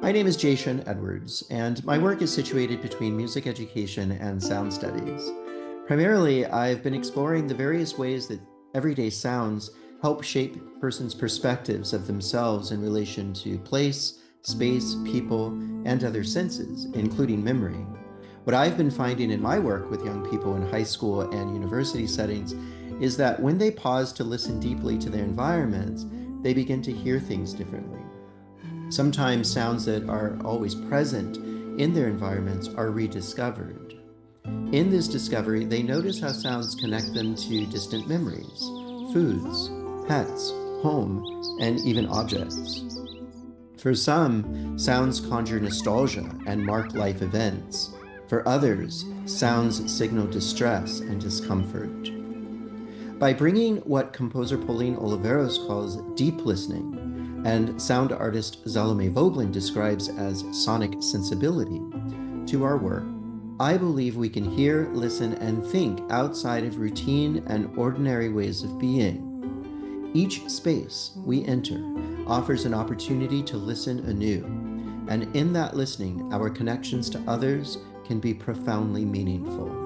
My name is Jashen Edwards, and my work is situated between music education and sound studies. Primarily, I've been exploring the various ways that everyday sounds help shape a person's perspectives of themselves in relation to place, space, people, and other senses, including memory. What I've been finding in my work with young people in high school and university settings is that when they pause to listen deeply to their environments, they begin to hear things differently. Sometimes sounds that are always present in their environments are rediscovered. In this discovery, they notice how sounds connect them to distant memories, foods, pets, home, and even objects. For some, sounds conjure nostalgia and mark life events. For others, sounds signal distress and discomfort. By bringing what composer Pauline Oliveros calls deep listening, and sound artist Salome Vogelin describes as sonic sensibility, to our work, I believe we can hear, listen, and think outside of routine and ordinary ways of being. Each space we enter offers an opportunity to listen anew, and in that listening, our connections to others can be profoundly meaningful.